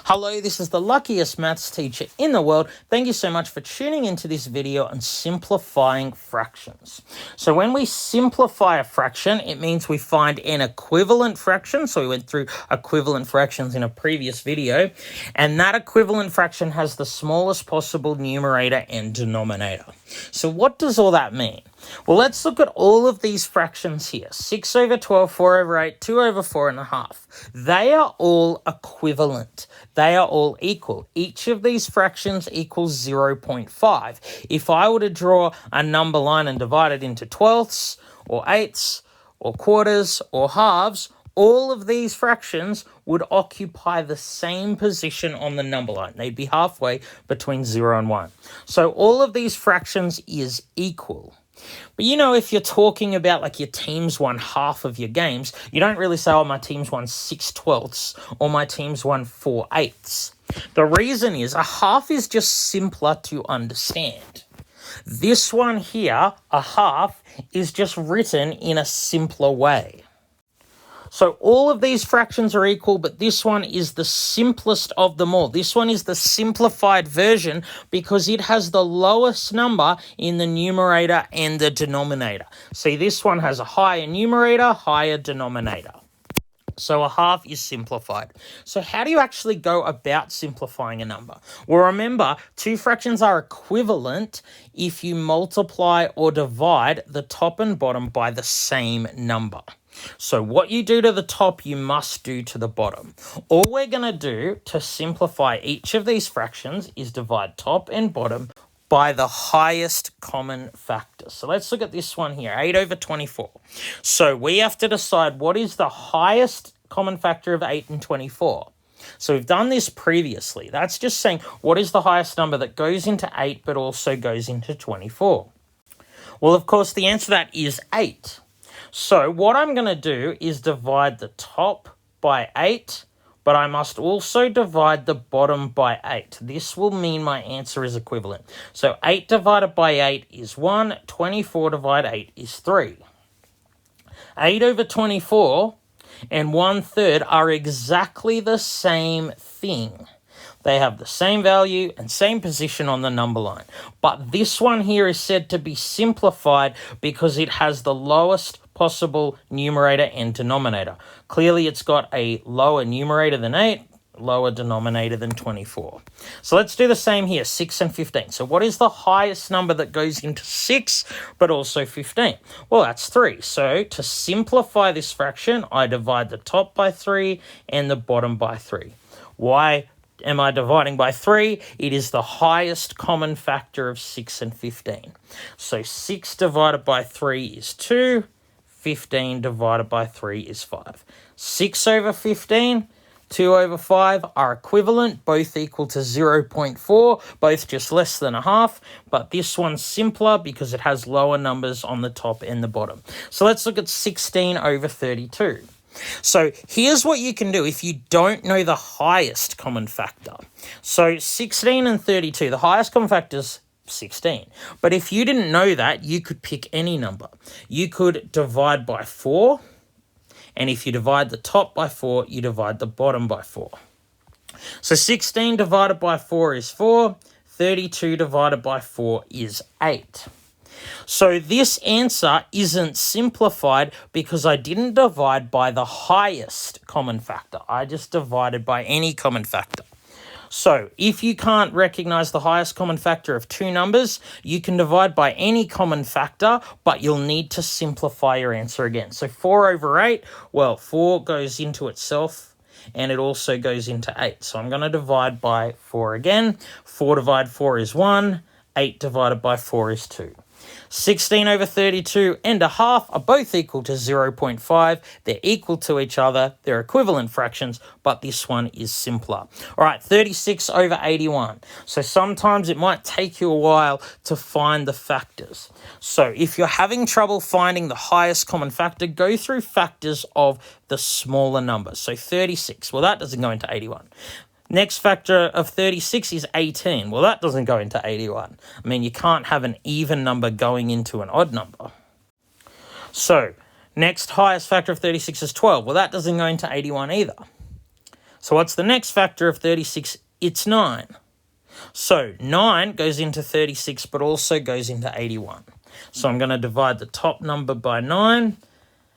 Hello, this is the luckiest maths teacher in the world. Thank you so much for tuning into this video on simplifying fractions. So when we simplify a fraction, it means we find an equivalent fraction. So we went through equivalent fractions in a previous video, and that equivalent fraction has the smallest possible numerator and denominator. So what does all that mean? Well, let's look at all of these fractions here. 6 over 12, 4 over 8, 2 over 4.5. They are all equivalent. They are all equal. Each of these fractions equals 0.5. If I were to draw a number line and divide it into twelfths, or eighths, or quarters, or halves, all of these fractions would occupy the same position on the number line. They'd be halfway between 0 and 1. So all of these fractions is equal. But you know, if you're talking about like your team's won half of your games, you don't really say, oh, my team's won 6/12 or my team's won 4/8. The reason is a half is just simpler to understand. This one here, a half, is just written in a simpler way. So all of these fractions are equal, but this one is the simplest of them all. This one is the simplified version because it has the lowest number in the numerator and the denominator. See, this one has a higher numerator, higher denominator. So a half is simplified. So how do you actually go about simplifying a number? Well, remember, two fractions are equivalent if you multiply or divide the top and bottom by the same number. So what you do to the top, you must do to the bottom. All we're going to do to simplify each of these fractions is divide top and bottom by the highest common factor. So let's look at this one here, 8 over 24. So we have to decide what is the highest common factor of 8 and 24. So we've done this previously. That's just saying what is the highest number that goes into 8 but also goes into 24. Well, of course, the answer to that is 8. So what I'm going to do is divide the top by 8, but I must also divide the bottom by 8. This will mean my answer is equivalent. So 8 divided by 8 is 1, 24 divided 8 is 3. 8 over 24 and 1/3 are exactly the same thing. They have the same value and same position on the number line. But this one here is said to be simplified because it has the lowest possible numerator and denominator. Clearly, it's got a lower numerator than 8, lower denominator than 24. So let's do the same here, 6 and 15. So what is the highest number that goes into 6, but also 15? Well, that's 3. So to simplify this fraction, I divide the top by 3 and the bottom by 3. Why am I dividing by 3? It is the highest common factor of 6 and 15. So 6 divided by 3 is 2. 15 divided by 3 is 5. 6 over 15, 2 over 5 are equivalent, both equal to 0.4, both just less than a half, but this one's simpler because it has lower numbers on the top and the bottom. So let's look at 16 over 32. So here's what you can do if you don't know the highest common factor. So 16 and 32, the highest common factor is 16. But if you didn't know that, you could pick any number. You could divide by 4, and if you divide the top by 4, you divide the bottom by 4. So 16 divided by 4 is 4, 32 divided by 4 is 8. So this answer isn't simplified because I didn't divide by the highest common factor. I just divided by any common factor. So if you can't recognize the highest common factor of two numbers, you can divide by any common factor, but you'll need to simplify your answer again. So 4 over 8, well, 4 goes into itself and it also goes into 8. So I'm going to divide by 4 again. 4 divided 4 is 1. 8 divided by 4 is 2. 16 over 32 and a half are both equal to 0.5. They're equal to each other. They're equivalent fractions, but this one is simpler. All right, 36 over 81. So sometimes it might take you a while to find the factors. So if you're having trouble finding the highest common factor, go through factors of the smaller numbers. So 36, well, that doesn't go into 81. Next factor of 36 is 18. Well, that doesn't go into 81. I mean, you can't have an even number going into an odd number. So, next highest factor of 36 is 12. Well, that doesn't go into 81 either. So what's the next factor of 36? It's 9. So 9 goes into 36, but also goes into 81. So I'm going to divide the top number by 9.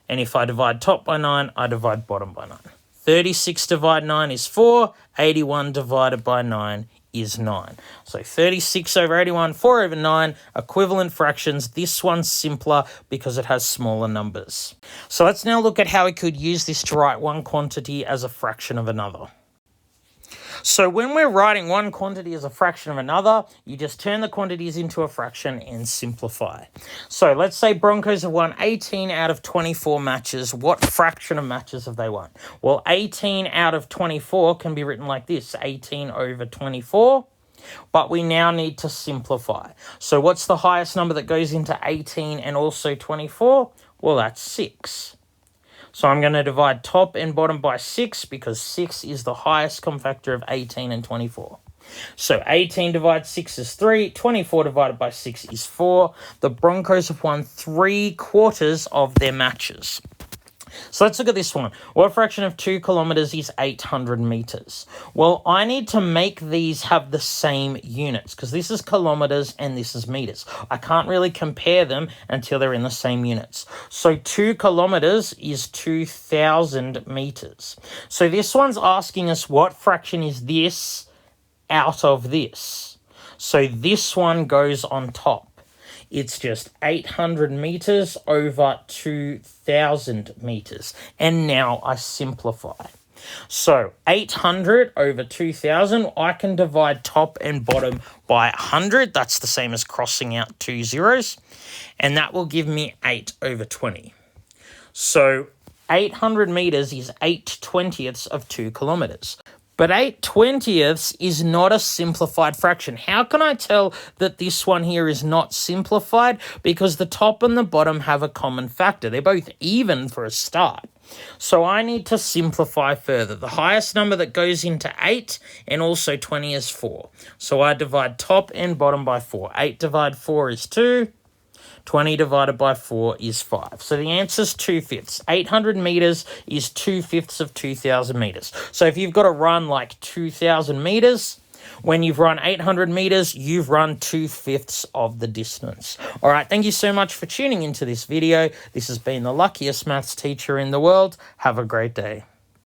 And if I divide top by 9, I divide bottom by 9. 36 divided 9 is 4. 81 divided by 9 is 9. So 36 over 81, 4 over 9, equivalent fractions. This one's simpler because it has smaller numbers. So let's now look at how we could use this to write one quantity as a fraction of another. So when we're writing one quantity as a fraction of another, you just turn the quantities into a fraction and simplify. So let's say Broncos have won 18 out of 24 matches. What fraction of matches have they won? Well, 18 out of 24 can be written like this, 18 over 24. But we now need to simplify. So what's the highest number that goes into 18 and also 24? Well, that's 6. So I'm going to divide top and bottom by 6 because 6 is the highest common factor of 18 and 24. So 18 divided 6 is 3. 24 divided by 6 is 4. The Broncos have won 3/4 of their matches. So let's look at this one. What fraction of 2 kilometers is 800 meters? Well, I need to make these have the same units because this is kilometers and this is meters. I can't really compare them until they're in the same units. So 2 kilometers is 2,000 meters. So this one's asking us what fraction is this out of this. So this one goes on top. It's just 800 meters over 2,000 meters. And now I simplify. So 800 over 2,000, I can divide top and bottom by 100. That's the same as crossing out 2 zeros. And that will give me 8 over 20. So 800 meters is 8/20ths of 2 kilometers. But 8/20ths is not a simplified fraction. How can I tell that this one here is not simplified? Because the top and the bottom have a common factor. They're both even for a start. So I need to simplify further. The highest number that goes into 8 and also 20 is 4. So I divide top and bottom by 4. 8 divided 4 is 2. 20 divided by 4 is 5. So the answer is 2/5. 800 meters is 2/5 of 2,000 meters. So if you've got to run like 2,000 meters, when you've run 800 meters, you've run 2/5 of the distance. All right, thank you so much for tuning into this video. This has been the luckiest maths teacher in the world. Have a great day.